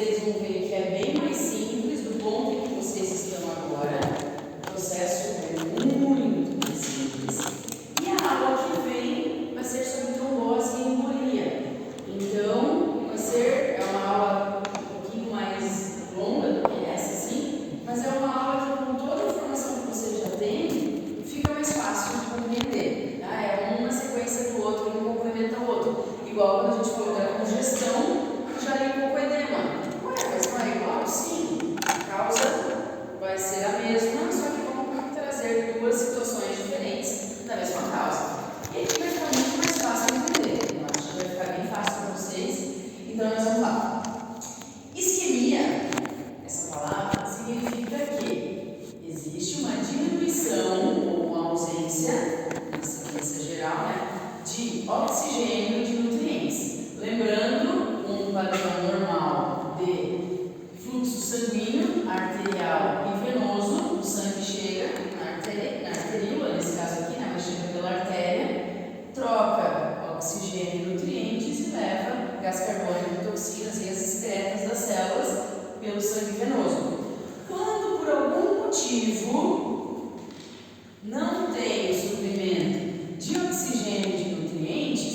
vocês vão ver que é bem mais simples do ponto em que vocês estão agora. O processo é muito mais simples. E a aula que vem vai ser sobre trombose e embolia. Então, é uma aula um pouquinho mais longa do que essa, sim, mas é uma aula que, com toda a informação que vocês já têm, fica mais fácil de compreender. Tá? É uma sequência do outro, um complementa o outro. Igual quando a gente for olhar congestão, já limpou o edema. Ué, mas não é igual? Sim. A causa vai ser a mesma, só que vamos trazer duas situações diferentes da mesma causa. E aqui vai ficar muito mais fácil de entender. Eu acho que vai ficar bem fácil para vocês. Então, nós vamos lá. Isquemia, essa palavra, significa que existe uma diminuição ou uma ausência, na sequência geral, né, de oxigênio e de nutrientes. Lembrando, um padrão normal de fluxo sanguíneo, arterial e venoso, o sangue chega na arteríola, nesse caso aqui, né, mas chega pela artéria, troca oxigênio e nutrientes e leva gás carbônico, toxinas e as excretas das células pelo sangue venoso. Quando por algum motivo não tem o suprimento de oxigênio e de nutrientes,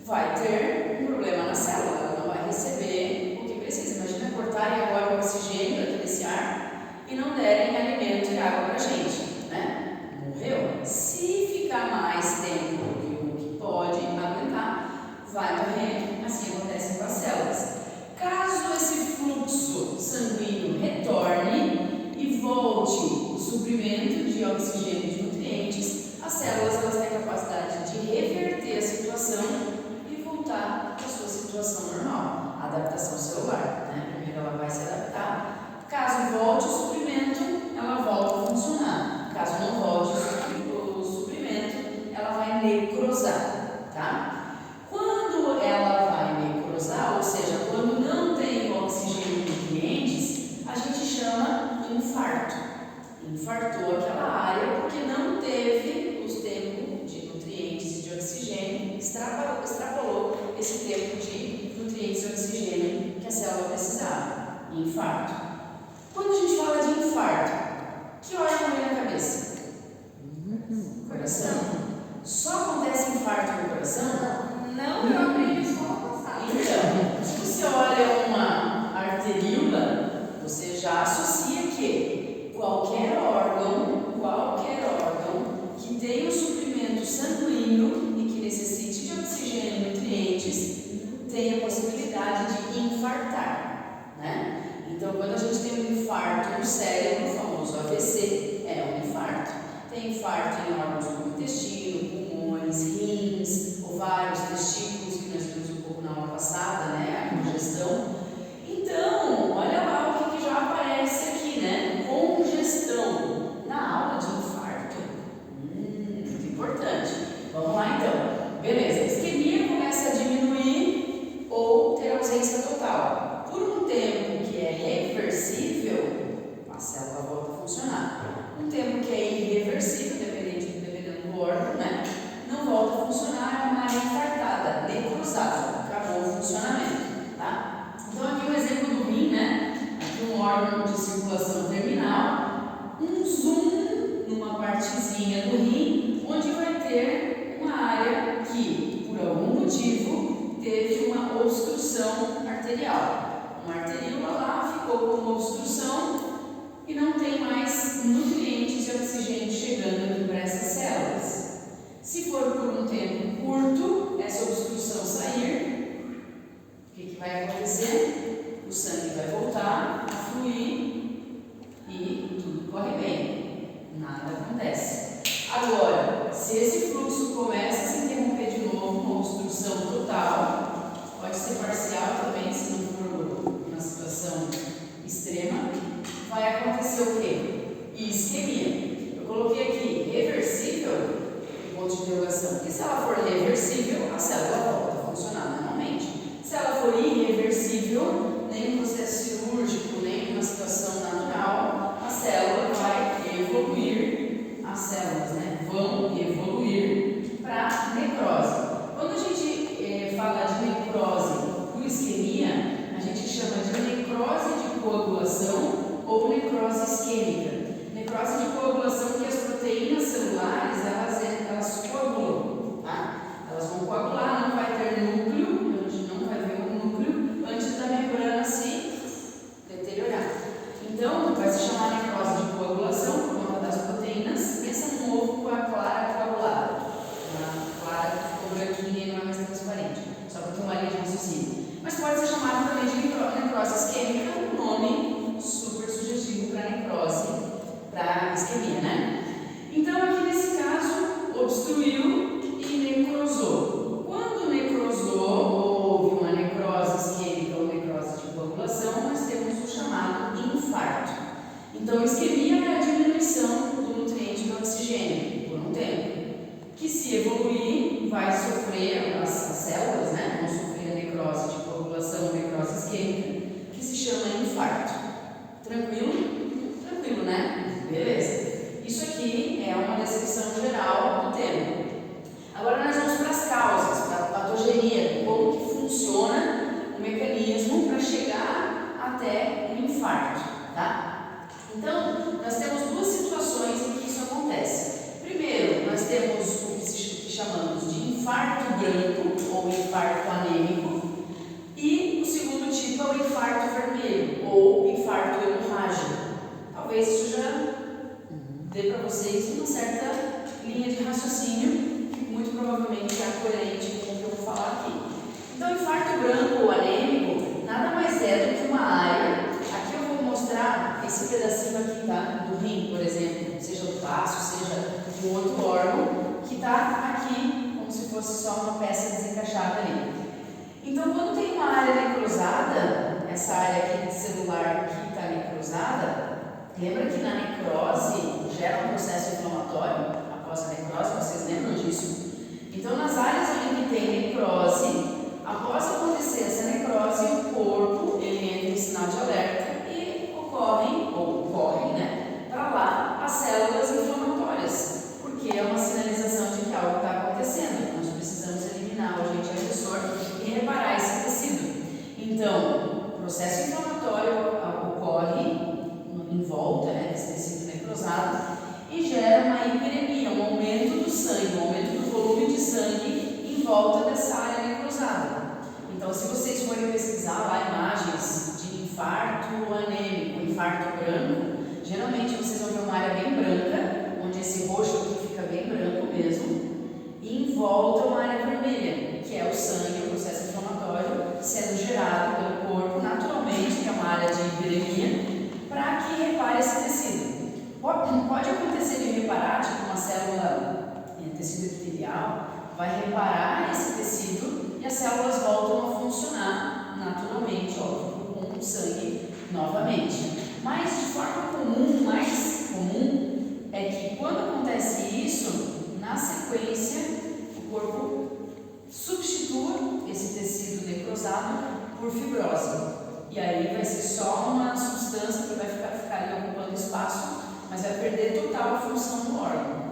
vai ter um problema na célula, ela não vai receber o que precisa. Imagina cortarem agora o oxigênio desse ar e não derem alimento e água para a gente, né? Morreu. Se ficar mais tempo do que pode aguentar, vai morrer. Assim acontece com as células. Caso esse fluxo sanguíneo retorne e volte o suprimento de oxigênio e de nutrientes, as células têm a capacidade de reverter a situação e voltar à sua situação normal, a adaptação celular, né? Primeiro ela vai se adaptar. Caso volte o suprimento, ela volta a funcionar. Caso não volte o suprimento, ela vai necrosar, tá? Quando ela vai necrosar, ou seja, quando não tem oxigênio e nutrientes, a gente chama infarto. Infartou aquela área porque não teve os tempos de nutrientes e de oxigênio, extrapolou esse tempo de nutrientes e oxigênio que a célula precisava. Infarto. Quando a gente fala de infarto, que órgão vem na cabeça? Coração. Só acontece infarto no coração? Não, eu aprendi isso no ano passado. Então, se você olha uma arteríola, você já associa que qualquer órgão que tenha um suprimento sanguíneo e que necessite de oxigênio e nutrientes tem a possibilidade de infartar, né? Então, quando a gente tem um infarto no cérebro, o famoso AVC, é um infarto. Tem infarto em órgãos como intestino, pulmões, rins, ovários, testículos, que nós vimos um pouco na aula passada, né? A congestão. Então, olha lá o que já aparece aqui, né? Congestão na aula de infarto. Muito importante. Vamos lá então. Beleza, a isquemia começa a diminuir ou ter ausência total. Por um tempo que é reversível, a célula volta a funcionar. Um tempo que é irreversível, dependendo do órgão, né? Não volta a funcionar, é uma área infartada, necrosada, acabou o funcionamento, tá? Então aqui um exemplo do rim, né? Aqui um órgão de circulação terminal, um zoom numa partezinha do rim, onde vai ter uma área que, por algum motivo, teve uma obstrução arterial. Uma arteríola lá ficou com uma obstrução e não tem mais nutrientes e oxigênio chegando aqui para essas células. Se for por um tempo curto, essa obstrução sair, o que vai acontecer? O sangue vai voltar a fluir e tudo corre bem, nada acontece. Agora, se esse fluxo começa a se interromper de novo, uma obstrução total, pode ser parcial também, se não for uma situação extrema, vai acontecer o quê? Isquemia. Eu coloquei aqui reversível, ponto de interrogação, porque se ela for reversível, a célula volta a funcionar normalmente. Se ela for irreversível, nem um processo cirúrgico, nem uma situação natural, a célula vai evoluir, as células, né, vão evoluir para necrose. Quando a gente fala de necrose por isquemia, coagulação ou necrose isquêmica. Necrose de coagulação que as proteínas celulares, elas coagulam, tá? Elas vão coagular, não vai ter núcleo, a gente não vai ver o núcleo antes da membrana se deteriorar. Então, vai se chamar necrose de coagulação por conta das proteínas. Pensa num ovo com a clara coagulada. A clara que ficou branquinha e não é mais transparente, só para ter uma linha de raciocínio. Mas pode ser chamado também de necrose isquêmica, um nome super sugestivo para necrose, para isquemia, né? Então, aqui nesse caso, obstruiu e necrosou. Quando necrosou, houve uma necrose isquêmica ou necrose de coagulação, nós temos o chamado infarto. Então, isquemia é a diminuição do nutriente do oxigênio por um tempo, que se evoluir, vai sofrer, as células, né, vão sofrer a necrose de coagulação, necrose isquêmica, que se chama infarto. Tranquilo? Tranquilo, né? Beleza. Isso aqui é uma descrição geral do termo. Agora nós vamos para as causas, para a patogenia, como que funciona o mecanismo para chegar até o infarto, tá? Então, nós temos duas situações em que isso acontece. Primeiro, nós temos o que chamamos de infarto branco ou infarto anêmico, e o segundo tipo é o infarto vermelho ou infarto hemorrágico. Talvez isso já dê para vocês uma certa linha de raciocínio, que muito provavelmente é coerente com o que eu vou falar aqui. Então, infarto branco ou anêmico nada mais é do que uma área. Aqui eu vou mostrar esse pedacinho aqui, tá? Do rim, por exemplo, seja do baço, seja um outro órgão, que está aqui como se fosse só uma peça desencaixada ali. Então, quando tem uma área necrosada, essa área aqui celular que está necrosada, lembra que na necrose gera um processo inflamatório após a necrose? Vocês lembram disso? Então, nas áreas onde tem necrose, após acontecer essa necrose, o corpo ele entra em sinal de alerta e correm, né, para lá as células inflamatórias, porque é uma sinalização de que algo está acontecendo. Nós precisamos eliminar o agente agressor e reparar esse tecido. Então, o processo inflamatório ocorre em volta, né, desse tecido necrosado e gera uma hiperemia, um aumento do sangue, um aumento do volume de sangue em volta dessa área necrosada. Então, se vocês forem pesquisar lá imagens de infarto anêmico, infarto branco, geralmente vocês vão ver uma área bem branca, onde esse roxo aqui fica bem branco mesmo, e em volta uma área vermelha, que é o sangue, o processo inflamatório, sendo gerado pelo corpo naturalmente, que é uma área de hiperemia, para que repare esse tecido. Pode acontecer de reparar, tipo uma célula, tecido epitelial, vai reparar esse tecido e as células voltam a funcionar naturalmente, óbvio, com o sangue novamente. Mas de forma comum, mais comum, é que quando acontece isso, na sequência, o corpo substitua esse tecido necrosado por fibrose. E aí vai ser só uma substância que vai ficar ali ocupando espaço, mas vai perder total a função do órgão.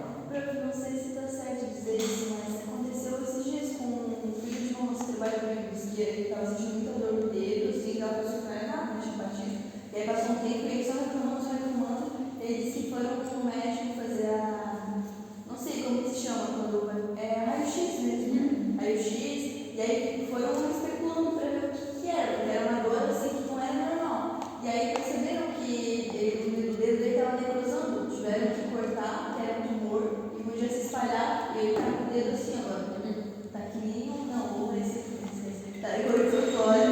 Não sei se está certo dizer isso, mas aconteceu esses dias com um filho de uma moça que trabalha comigo, que ele estava sentindo muita dor no dedo, assim, estava funcionando nada, né, tinha batido. E aí passou um tempo e ele só reclamando, ele disse que foram com o médico fazer não sei como que se chama, quando é raio-x mesmo, raio-x, e aí foram especulando para ver o que era, porque era uma dor assim que não era normal. E aí perceberam que o dedo dele estava necrosando, tiveram que cortar, que era um tumor, e podia se espalhar, e ele estava com o dedo assim agora. Tá aqui, não, vou ver se tá, ele cortou fora,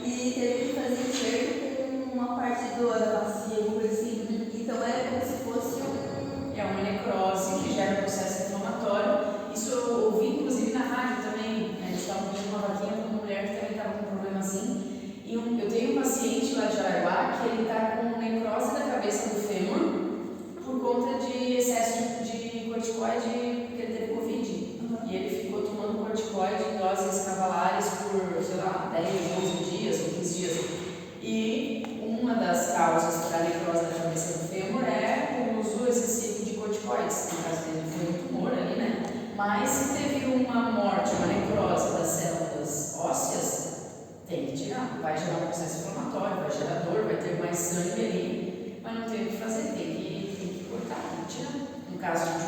e teve que fazer enxerto com uma parte da bacia, alguma coisa assim. Então era como se fosse uma necrose que gera um processo inflamatório. Isso eu ouvi, inclusive, na rádio também. A gente estava fazendo uma vaquinha com uma mulher que também estava com um problema assim. E eu tenho um paciente lá de Araguá que ele está com necrose da cabeça do fêmur por conta de excesso de corticoide, porque ele teve Covid. E ele ficou tomando corticoide em doses cavalares por, sei lá, 10, 11 dias ou 15 dias. E uma das causas para a necrose da cabeça do fêmur é o uso excessivo de corticoides. No caso dele foi um tumor ali, né? Mas se teve uma morte, uma necrose das células ósseas, tem que tirar. Vai gerar um processo inflamatório, vai ter a dor, vai ter mais sangue ali, mas não tem o que fazer, tem que cortar, tem que tirar. No caso de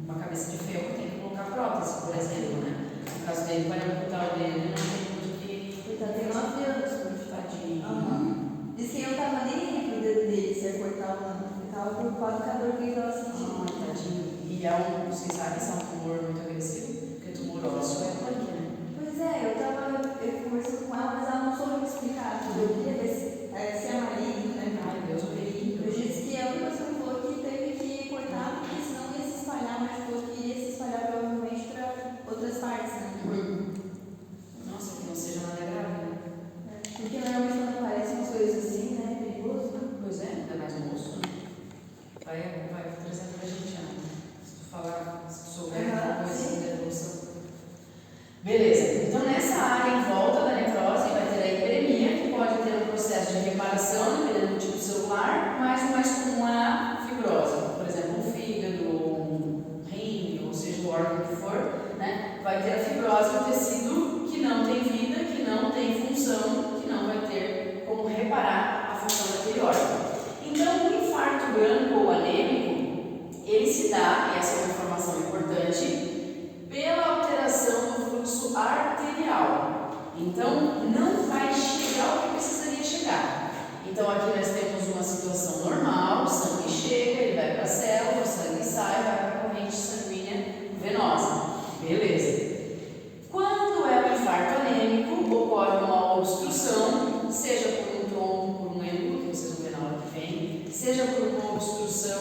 uma cabeça de ferro, tem que colocar prótese, por exemplo, né? No caso dele, vai amputar o dedo, não tem muito que. Coitado, tem 9 anos, tadinho. Diz que eu não tava nem aí pro dedo dele se ia cortar ou não. Ele tava preocupado com a dor que ele tava sentindo. Tadinho. E vocês sabem se é um tumor muito agressivo? Porque tumor ósseo é punk, né? Pois é, eu conversando com ela, mas ela não soube me explicar. Eu queria ver se é maligno, né? Ai, Deus me livre. Eu disse que a única coisa que falou que teve que cortar, porque senão ia se espalhar, mas falou que ia se espalhar provavelmente para outras partes, né? Nossa, que não seja nada grave, né? Porque normalmente quando aparecem umas coisas assim, né? É perigoso, né? Pois é, ainda mais no osso, né? Vai trazendo pra gente, né? Se tu falar, se tu souber alguma coisa assim da evolução. Beleza, então nessa área em volta da necrose vai ter a hiperemia, que pode ter um processo de reparação, dependendo do tipo celular, mas o mais comum é a fibrose. Por exemplo, um fígado, um rim, ou seja, o órgão que for, né? Vai ter a fibrose do tecido que não tem vida, que não tem função, que não vai ter como reparar a função daquele órgão. Então, o infarto branco ou anêmico, ele se dá, e essa é uma informação importante, pela alteração do fluxo arterial. Então, não vai chegar o que precisaria chegar. Então, aqui nós temos uma situação normal, o sangue chega, ele vai para a célula, o sangue sai, vai para a corrente sanguínea venosa. Beleza. Quando é o infarto anêmico, ocorre uma obstrução, seja por um trombo, por um êmbolo, que vocês vão ver na hora que vem, seja por uma obstrução,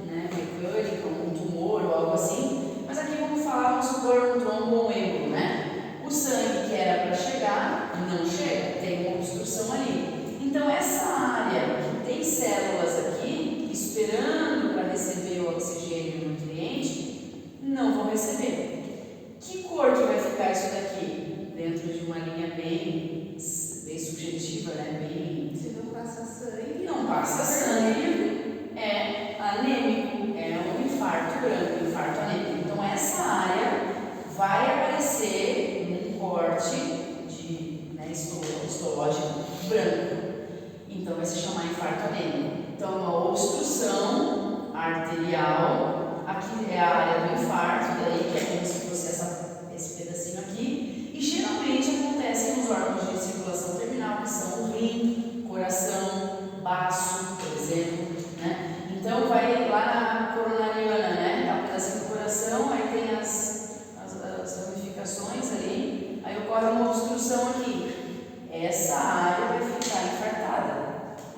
né, mecânica, um tumor ou algo assim. Mas aqui vamos falar, vamos supor um trombo ou um êmbolo, né? O sangue que era para chegar, não chega, tem uma obstrução ali. Então, essa área que tem células aqui, esperando para receber o oxigênio e o nutriente, não vão receber. Que cor que vai ficar isso daqui? Dentro de uma linha bem subjetiva, né? Bem... Se não passa sangue. Não passa sangue, é anêmico, é um infarto branco, infarto anêmico. Então, essa área vai aparecer num corte histológico branco. Então, vai se chamar infarto anêmico. Então, uma obstrução arterial, aqui é a área do infarto, daí que é como se fosse esse pedacinho aqui, e geralmente acontece nos órgãos de circulação terminal, que são o rim, coração, baço, por exemplo, né? Então, vai lá na coronariana, né? Dá um pedacinho do coração, aí tem as ramificações ali, aí ocorre uma obstrução aqui. Essa área vai ficar infartada.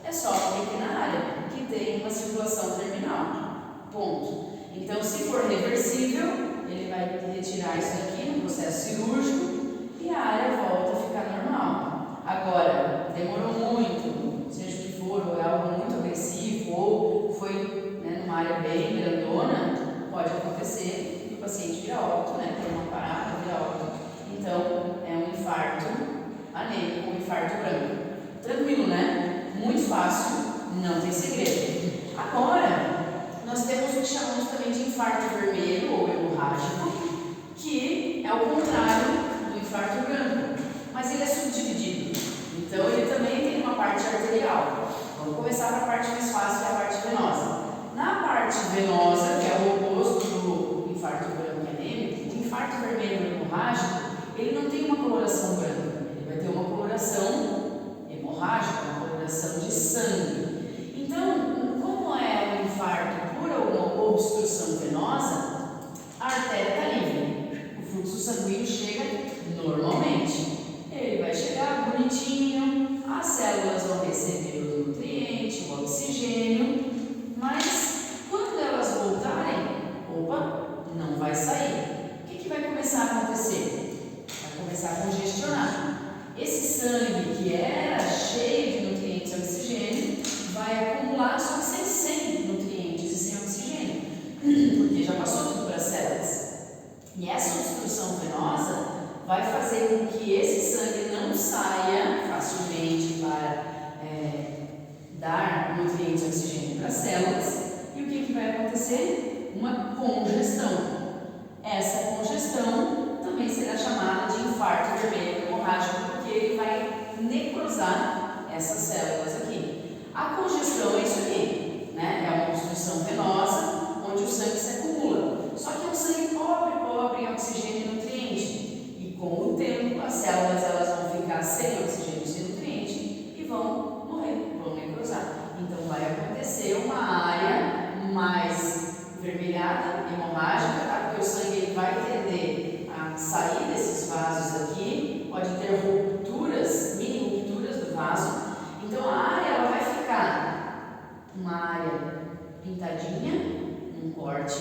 É só uma pequena área que tem uma circulação terminal. Ponto. Então, se for reversível, ele vai retirar isso daqui no processo cirúrgico e a área volta a ficar normal. Agora, demorou muito, seja o que for, ou é algo muito agressivo, ou foi, né, numa área bem grandona, pode acontecer que o paciente vira óbito, né, tem uma parada, vira óbito. Então, é um infarto anêmico, um infarto branco. Tranquilo, né? Muito fácil, não tem segredo. Agora, nós temos o que chamamos também de infarto vermelho ou hemorrágico, que é o contrário do infarto branco, mas ele é subdividido. Então, ele também tem uma parte arterial. Vamos começar com a parte mais fácil, que é a parte venosa. Na parte venosa, que é o oposto do infarto branco e anêmico, o infarto vermelho ou hemorrágico, ele não tem uma coloração branca, ele vai ter uma coloração hemorrágica, uma coloração de sangue. Então, como é um infarto por uma obstrução venosa, a artéria está livre, o fluxo sanguíneo chega normalmente. Ele vai chegar bonitinho, as células vão receber o nutriente, o oxigênio, mas quando elas voltarem, não vai sair. O que vai começar a acontecer? Vai começar a congestionar. Esse sangue que era cheio de nutrientes e oxigênio vai acumular só sem nutrientes e sem oxigênio, porque já passou tudo para as células. E essa obstrução venosa vai fazer com que esse sangue não saia facilmente para dar nutrientes e oxigênio para as células. E o que vai acontecer? Uma congestão. Essa congestão também será chamada de infarto vermelho hemorrágico, porque ele vai necrosar essas uma área pintadinha, um corte,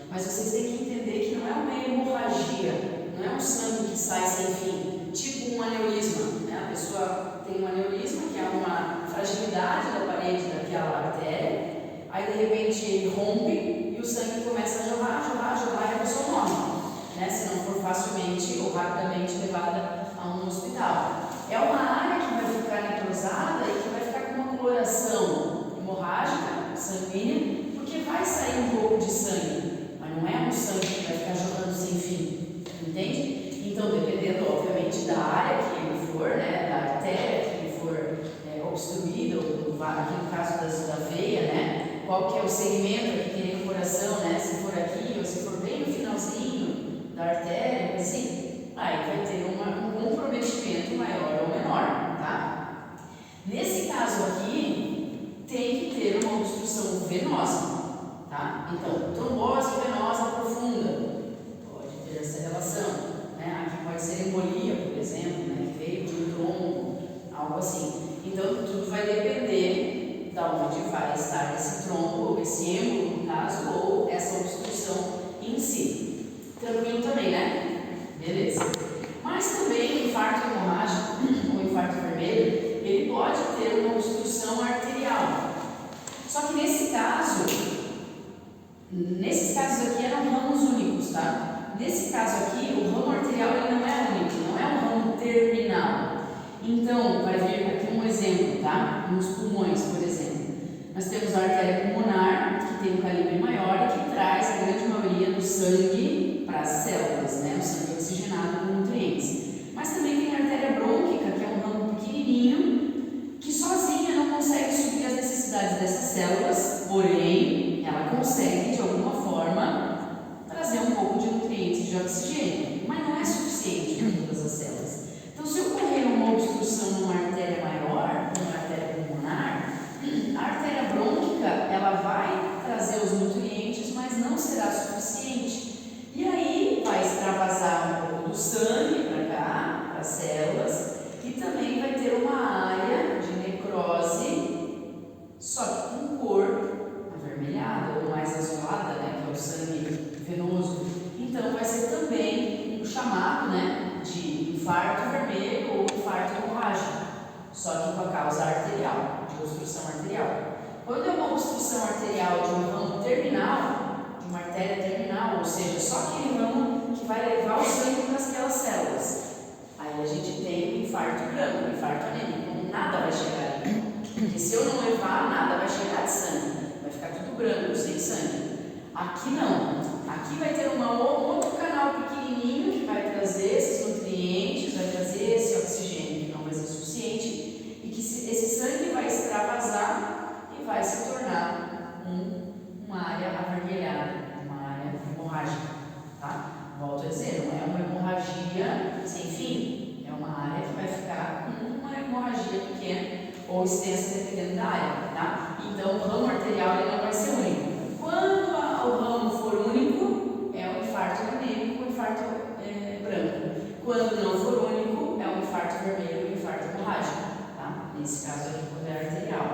mas vocês têm que entender que não é uma hemorragia, não é um sangue que sai sem fim, tipo um aneurisma, né? A pessoa tem um aneurisma, que é uma fragilidade da parede daquela artéria, aí de repente ele rompe e o sangue começa a jorrar e a pessoa morre, né? Se não for facilmente ou rapidamente levada a um hospital. É uma área que vai ficar necrosada e que vai ficar com uma coloração hemorrágica, sanguínea, porque vai sair um pouco de sangue, mas não é um sangue que vai ficar jorrando sem fim, entende? Então, dependendo, obviamente, da área que ele for, né, da artéria que ele for obstruída, ou aqui no caso da veia, né, qual que é o segmento aqui que tem no coração, né, se for aqui ou se for bem no finalzinho da artéria, assim, aí vai ter um comprometimento maior ou menor, tá? Nesse caso aqui, tem que ter uma obstrução venosa, tá? Então, trombose venosa profunda, pode ter essa relação, né? Aqui pode ser embolia, por exemplo, né? Que veio de um trombo, algo assim. Então, tudo vai depender da onde vai estar esse trombo, ou esse êmbolo, no caso, ou essa obstrução em si. Tranquilo também, né? Beleza. Mas também o infarto hemorrágico, ou infarto vermelho, ele pode ter uma obstrução arterial. Só que nesses casos aqui eram ramos únicos, tá? Nesse caso aqui, o ramo arterial ele não é único, não é um ramo terminal. Então, vai vir aqui um exemplo, tá? Nos pulmões, por exemplo. Nós temos a artéria pulmonar, que tem um calibre maior e que traz a grande maioria do sangue para as células, né? O sangue oxigenado com nutrientes. Mas também tem a artéria brônquica, que é um ramo pequenininho, que sozinha não consegue suprir as necessidades dessas células, porém, ela consegue, de alguma forma, trazer um pouco de nutrientes de oxigênio, mas não é suficiente para todas as células. Então, se ocorrer uma obstrução numa artéria maior, numa artéria pulmonar, a artéria brônquica, ela vai trazer os nutrientes, mas não será suficiente. E aí, vai extravasar um pouco do sangue para cá, para as células, e também vai ter uma área de necrose, só que com cor avermelhada ou mais azulada, né, que é o sangue venoso. Então, vai ser também um chamado, né, de infarto vermelho ou infarto hemorrágico, só que com a causa arterial, de obstrução arterial. Quando é uma obstrução arterial de um ramo terminal, de uma artéria terminal, ou seja, só aquele ramo que vai levar o sangue para aquelas células, aí a gente tem o infarto branco, o infarto anêmico, nada vai chegar ali. Porque se eu não levar, nada vai chegar de sangue, vai ficar tudo branco, sem sangue. Aqui não, aqui vai ter um outro canal pequenininho que vai trazer esses nutrientes, vai trazer esse oxigênio que não vai ser suficiente e que esse sangue vai extravasar e vai se tornar uma área avermelhada, uma área hemorrágica, tá? Volto a dizer, não é uma hemorragia sem fim, é uma área que vai ficar com uma hemorragia pequena ou extensa dependendo da área, tá? Então, o ramo arterial ele não vai ser único. Quando o ramo for único, é o infarto anêmico, o infarto branco. Quando não for único, é o infarto vermelho e o infarto hemorrágico, tá? Nesse caso aqui, quando é arterial.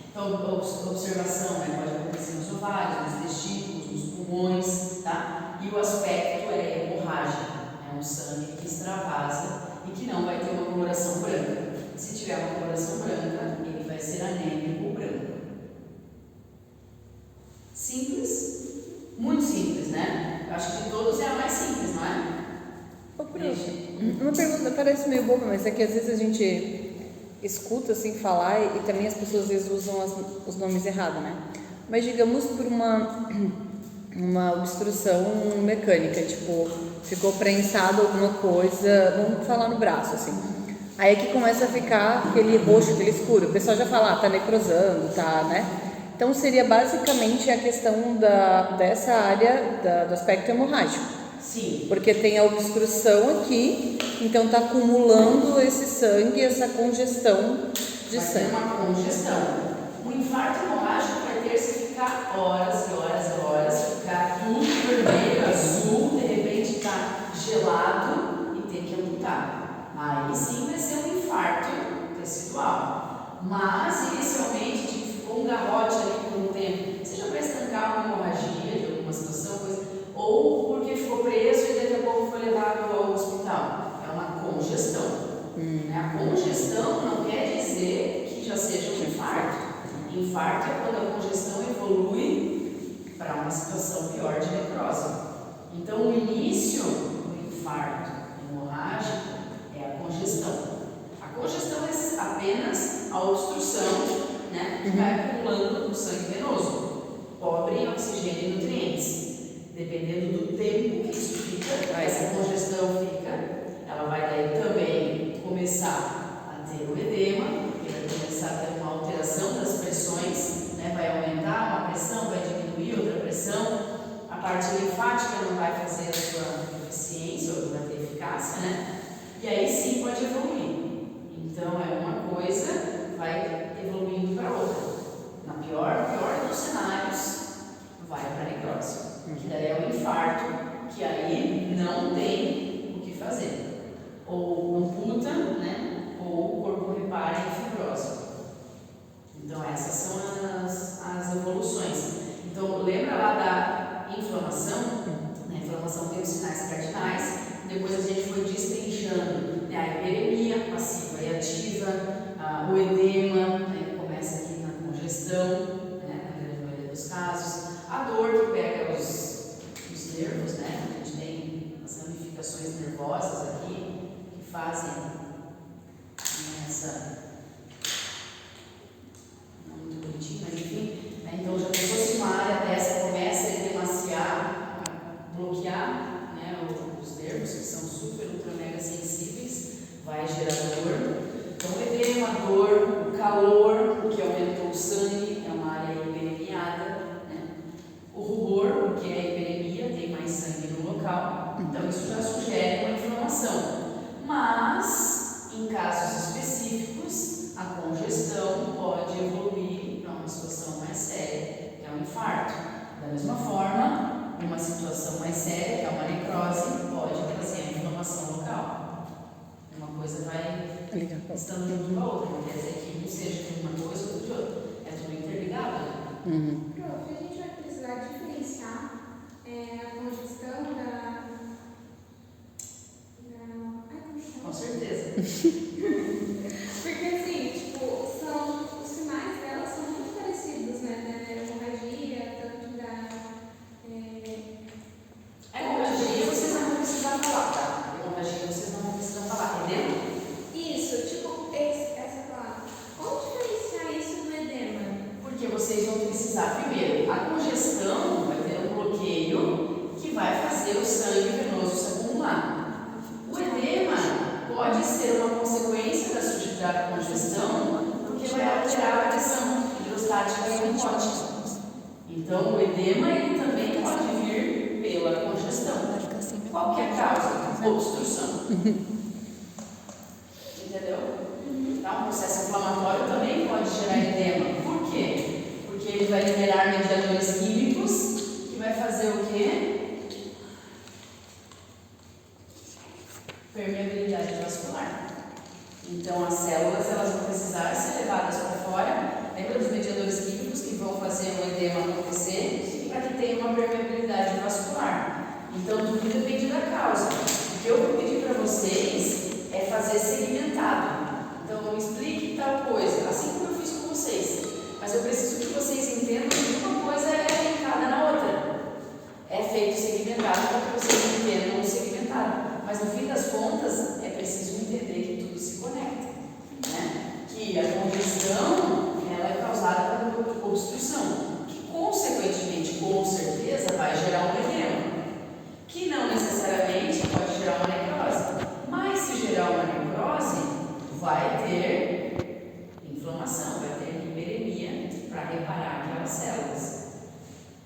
Então, observação, né? Pode acontecer nos ovários, nos testículos, nos pulmões, tá? E o aspecto é hemorrágico, é um sangue que extravasa e que não vai ter uma coloração branca. Se tiver uma coloração branca, ele vai ser anêmico ou branco. Simples? Muito simples, né? Eu acho que de todos é a mais simples, não é? Ô, uma pergunta, parece meio boba, mas é que às vezes a gente escuta assim falar e também as pessoas às vezes usam os nomes errados, né? Mas digamos por uma obstrução mecânica, tipo, ficou prensado alguma coisa, vamos falar no braço, assim. Aí é que começa a ficar aquele roxo, aquele escuro. O pessoal já fala, tá necrosando, tá, né? Então seria basicamente a questão dessa área do aspecto hemorrágico. Sim. Porque tem a obstrução aqui, então tá acumulando esse sangue, essa congestão de sangue. Vai ter uma congestão. O infarto hemorrágico vai ter se ficar horas e horas e horas, ficar tudo vermelho, azul, de repente tá gelado e tem que amputar. Aí sim vai ser um infarto tecidual. Mas inicialmente ficou ficou um garrote ali por um tempo, seja para estancar uma hemorragia de alguma situação, coisa, ou porque ficou preso e daqui a pouco foi levado ao hospital. É uma congestão. A congestão não quer dizer que já seja um infarto. Infarto é quando a congestão evolui para uma situação pior de necrose. Então, o início do infarto hemorrágico é a congestão. A congestão é apenas a obstrução, né, que vai acumulando o sangue venoso, pobre em oxigênio e nutrientes. Dependendo do tempo que isso fica, essa congestão fica, ela vai daí também começar a ter o edema, porque vai começar a ter uma alteração das pressões, né, vai aumentar uma pressão, vai diminuir outra pressão, a parte linfática não vai fazer a sua eficiência, ou não vai ter eficácia, né? E aí sim pode evoluir. Então é uma coisa, vai evoluindo para outra. Na pior dos cenários, vai para a necrose, que daí é o infarto, que aí não tem o que fazer. Ou amputa, né? Ou o corpo repara em fibrose. Então essas são as evoluções. Então lembra lá da inflamação? A inflamação tem os sinais cardinais, depois a gente foi destrinchando, né, a hiperemia passiva e ativa, o edema, né, que começa aqui na congestão, né, na grande maioria dos casos, a dor que pega os nervos, né, a gente tem as ramificações nervosas aqui que fazem essa. Não muito bonitinho, mas enfim, né, então já pensou se uma área dessa começa a edemaciar, a bloquear, né, os nervos, que são super, ultra, mega sensíveis, vai gerar dor. Então, o edema, a dor, o calor, porque aumentou o sangue, é uma área hiperemiada, né? O rubor, porque é hiperemia, tem mais sangue no local, então isso já sugere uma inflamação. Mas, em casos específicos, a congestão pode evoluir para uma situação mais séria, que é um infarto. Da mesma forma, uma situação mais séria, que é uma necrose, pode trazer a inflamação local. Uma coisa vai estando junto com a outra, não quer dizer que um seja de uma coisa ou de outra. É tudo interligado, né? Prof, a gente vai precisar diferenciar a congestão da. Ai, como chama? Com certeza. Porque assim, tipo, os sinais delas são muito parecidos, né? Da hemorragia, tanto da. Hemorragia vocês não vão precisar falar, tá? Hemorragia vocês não vão precisar falar, entendeu? Isso, tipo, essa palavra. Como diferenciar isso do edema? Porque vocês vão precisar, primeiro, a congestão vai ter um bloqueio que vai fazer o sangue venoso se acumular. O edema pode ser uma consequência da congestão, porque vai alterar a pressão hidrostática e linfótica. Então, o edema ele também pode vir pela congestão. Qual que é a causa? Obstrução. Entendeu? Então, um processo inflamatório também pode gerar edema. Por quê? Porque ele vai liberar mediadores químicos que vai fazer o quê? Permeabilidade vascular. Então, as células elas vão precisar ser levadas para fora. Lembra dos mediadores químicos que vão fazer o edema acontecer para que tenha uma permeabilidade vascular. Então, tudo depende da causa. O que eu vou pedir para vocês é fazer segmentado. Então, me explique tal coisa, assim como eu fiz com vocês. Mas eu preciso que vocês entendam que uma coisa é linkada na outra. É feito segmentado para que vocês entendam o segmentado. Mas no fim das contas, é preciso entender que tudo se conecta, né? Que a congestão ela é causada por obstrução, que consequentemente, com certeza, vai gerar um edema, que não necessariamente pode gerar uma necrose. Mas se gerar uma necrose, vai ter inflamação, vai ter hiperemia para reparar aquelas células.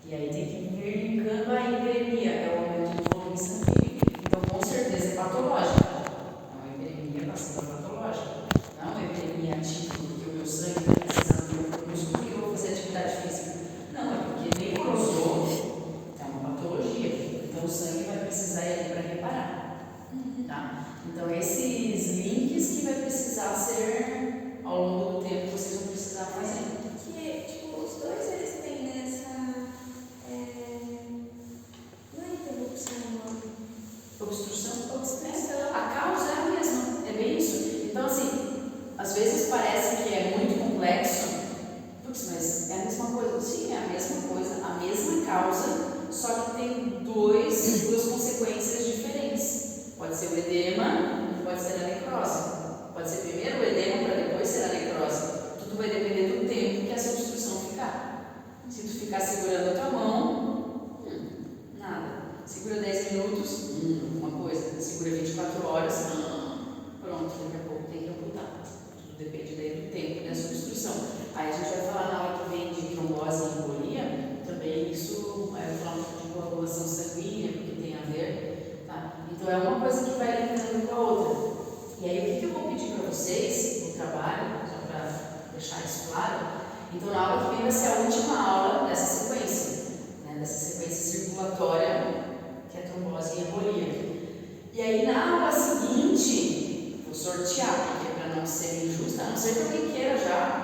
E aí tem que ir linkando a hiperemia, é o aumento do volume sanguíneo. Então, com certeza é patológica. É uma hiperemia passiva patológica. Não é uma hiperemia ativa, porque o meu sangue está precisando do meu músculo porque eu vou fazer atividade física. Não, é porque necrosou, é uma patologia. Então, o sangue vai precisar ir ali para reparar. Tá? Então, esses links que vai precisar ser, ao longo do tempo, vocês vão precisar fazer. Que, tipo, vocês no trabalho, só para deixar isso claro. Então, na aula que vem vai ser a última aula dessa sequência, né, dessa sequência circulatória, que é trombose e embolia. E aí, na aula seguinte, vou sortear, porque para não ser injusta, a não ser que alguém queira já